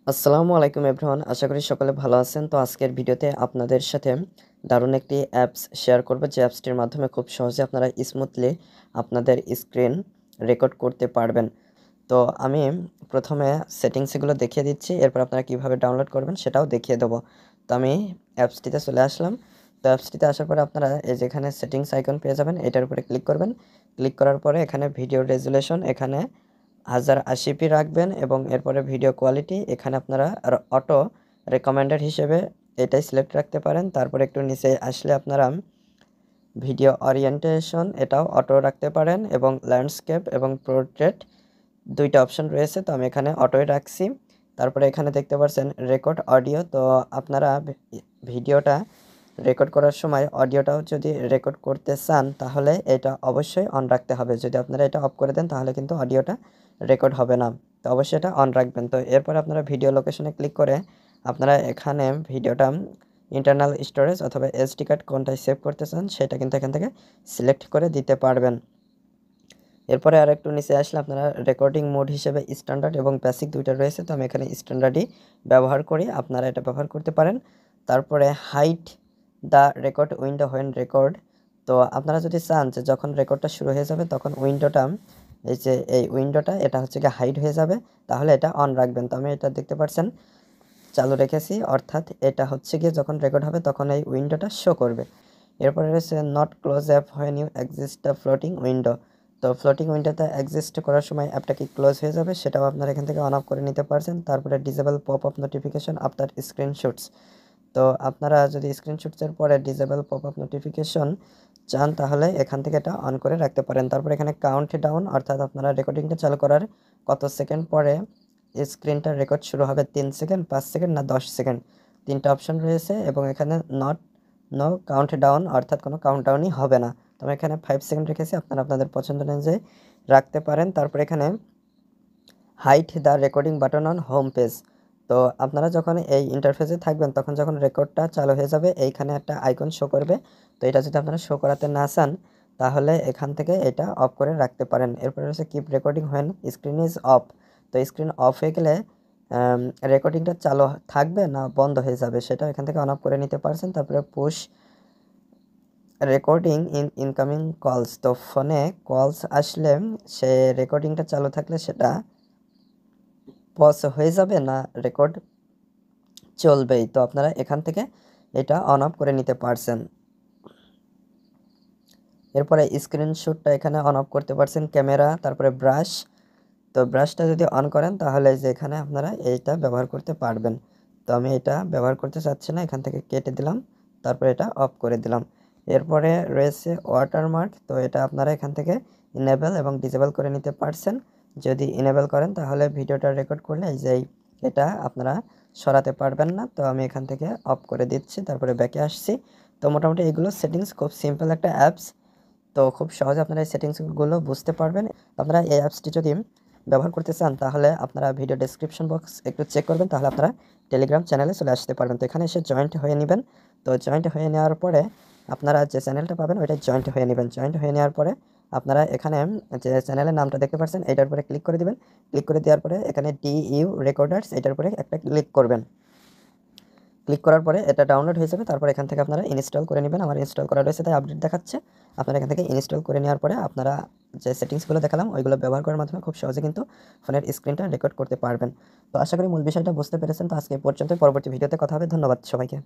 আসসালামু আলাইকুম এভরিওয়ান, আশা করি সকলে ভালো আছেন। তো আজকের ভিডিওতে আপনাদের সাথে দারুণ একটি অ্যাপস শেয়ার করব, যে অ্যাপসটির মাধ্যমে খুব সহজে আপনারা স্মুথলি আপনাদের স্ক্রিন রেকর্ড করতে পারবেন। তো আমি প্রথমে সেটিংসগুলো দেখিয়ে দিচ্ছি, এরপর আপনারা কিভাবে ডাউনলোড করবেন সেটাও দেখিয়ে দেবো। তো আমি অ্যাপসটিতে চলে আসলাম। তো অ্যাপসটিতে আসার পরে আপনারা এই যেখানে সেটিংস আইকন পেয়ে যাবেন, এটার উপরে ক্লিক করবেন। ক্লিক করার পরে এখানে ভিডিও রেজুলেশন এখানে 1080p রাখবেন এবং এরপরে ভিডিও কোয়ালিটি এখানে আপনারা অটো রেকমেন্ডেড হিসেবে এটাই সিলেক্ট রাখতে পারেন। তারপরে একটু নিচে আসলে আপনারা ভিডিও ওরিয়েন্টেশন এটাও অটো রাখতে পারেন এবং ল্যান্ডস্কেপ এবং পোর্ট্রেট দুইটা অপশন রয়েছে, তো আমি এখানে অটোই রাখছি। তারপরে এখানে দেখতে পাচ্ছেন রেকর্ড অডিও। তো আপনারা ভিডিওটা রেকর্ড করার সময় অডিওটাও যদি রেকর্ড করতে চান তাহলে এটা অবশ্যই অন রাখতে হবে। যদি আপনারা এটা অফ করে দেন তাহলে কিন্তু অডিওটা রেকর্ড হবে না। তো অবশ্যই এটা অন রাখবেন। তো এরপর আপনারা ভিডিও লোকেশনে ক্লিক করে আপনারা এখানে ভিডিওটা ইন্টারনাল স্টোরেজ অথবা এসডি কার্ড কোনটায় সেভ করতে চান সেটা কিন্তু এখান থেকে সিলেক্ট করে দিতে পারবেন। এরপরে আর একটু নিচে আসলে আপনারা রেকর্ডিং মোড হিসেবে স্ট্যান্ডার্ড এবং বেসিক দুইটা রয়েছে, তো আমি এখানে স্ট্যান্ডার্ডই ব্যবহার করি, আপনারা এটা ব্যবহার করতে পারেন। তারপরে height the record window when record. তো আপনারা যদি চান যে যখন রেকর্ডটা শুরু হয়ে যাবে তখন উইন্ডোটা, এই যে এই উইন্ডোটা এটা হচ্ছে গিয়ে হাইড হয়ে যাবে, তাহলে এটা অন রাখবেন। তো আমি এটা দেখতে পাচ্ছেন চালু রেখেছি, অর্থাৎ এটা হচ্ছে গিয়ে যখন রেকর্ড হবে তখন এই উইন্ডোটা শো করবে। এরপরে রয়েছে not close app when you exit the floating window. তো ফ্লোটিং উইন্ডোতে এক্সিস্ট করার সময় অ্যাপটা কি ক্লোজ হয়ে যাবে সেটাও আপনারা এখান থেকে অন অফ করে নিতে পারছেন। তারপরে disable pop up notification after screenshots. তো আপনারা যদি স্ক্রিনশটসের পরে ডিসেবল পপ আপ নোটিফিকেশন চান তাহলে এখান থেকে এটা অন করে রাখতে পারেন। তারপর এখানে কাউন্ট ডাউন, অর্থাৎ আপনারা রেকর্ডিংটা চালু করার কত সেকেন্ড পরে স্ক্রিনটা রেকর্ড শুরু হবে, 3 সেকেন্ড, 5 সেকেন্ড না 10 সেকেন্ড, তিনটা অপশন রয়েছে। এবং এখানে নো কাউন্ট ডাউন, অর্থাৎ কোনো কাউন্টডাউনই হবে না। তো আমি এখানে 5 সেকেন্ড রেখেছি, আপনারা আপনাদের পছন্দ অনুযায়ী রাখতে পারেন। তারপর এখানে height the recording button on home page. তো আপনারা যখন এই ইন্টারফেসে থাকবেন তখন যখন রেকর্ডটা চালু হয়ে যাবে এইখানে একটা আইকন শো করবে। তো এটা যদি আপনারা শো করাতে না চান তাহলে এখান থেকে এটা অফ করে রাখতে পারেন। এরপরে হচ্ছে keep recording when screen is of. তো স্ক্রিন অফ হয়ে গেলে রেকর্ডিংটা চালু থাকবে না বন্ধ হয়ে যাবে সেটা এখান থেকে অন অফ করে নিতে পারছেন। তারপরে পুশ রেকর্ডিং ইনকামিং কলস। তো ফোনে কলস আসলে সে রেকর্ডিংটা চালু থাকলে সেটা পজ হয়ে যাবে না রেকর্ড চলবেই। তো আপনারা এখান থেকে এটা অন অফ করে নিতে পারছেন। এরপরে স্ক্রিনশটটা এখানে অন অফ করতে পারছেন, ক্যামেরা, তারপরে ব্রাশ। তো ব্রাশটা যদি অন করেন তাহলে যে এখানে আপনারা এইটা ব্যবহার করতে পারবেন। তো আমি এটা ব্যবহার করতে চাচ্ছি না, এখান থেকে কেটে দিলাম, তারপরে এটা অফ করে দিলাম। এরপরে রয়েছে ওয়াটারমার্ক। তো এটা আপনারা এখান থেকে ইনেবল এবং ডিসেবল করে নিতে পারছেন। যদি ইনেবল করেন তাহলে ভিডিওটা রেকর্ড করলে এই যে এটা আপনারা সরাতে পারবেন না। তো আমি এখান থেকে অফ করে দিচ্ছি, তারপরে ব্যাকে আসছি। তো মোটামুটি এগুলো সেটিংস, খুব সিম্পল একটা অ্যাপস। তো খুব সহজে আপনারা এই সেটিংসগুলো বুঝতে পারবেন। আপনারা এই অ্যাপসটি যদি ব্যবহার করতে চান তাহলে আপনারা ভিডিও ডেসক্রিপশন বক্স একটু চেক করবেন, তাহলে আপনারা টেলিগ্রাম চ্যানেলে চলে আসতে পারবেন। তো এখানে এসে জয়েন্ট হয়ে নেবেন। তো জয়েন্ট হয়ে নেওয়ার পরে আপনারা যে চ্যানেলটা পাবেন ওইটা জয়েন্ট হয়ে নেবেন। জয়েন্ট হয়ে নেওয়ার পরে আপনারা এখানে যে চ্যানেলের নামটা দেখতে পাচ্ছেন এটার উপরে ক্লিক করে দিবেন। ক্লিক করে দেওয়ার পরে এখানে DU রেকর্ডার্স এটার উপরে একটা ক্লিক করবেন। ক্লিক করার পরে এটা ডাউনলোড হয়ে যাবে। তারপর এখান থেকে আপনারা ইনস্টল করে নেবেন। আমার ইনস্টল করা রয়েছে তাই আপডেট দেখাচ্ছে। আপনারা এখান থেকে ইনস্টল করে নেওয়ার পরে আপনারা যে সেটিংসগুলো দেখালাম ওইগুলো ব্যবহার করার মাধ্যমে খুব সহজে কিন্তু ফোনের স্ক্রিনটা রেকর্ড করতে পারবেন। তো আশা করি মূল বিষয়টা বুঝতে পেরেছেন। তো আজকে এই পর্যন্ত, পরবর্তী ভিডিওতে কথা হবে। ধন্যবাদ সবাইকে।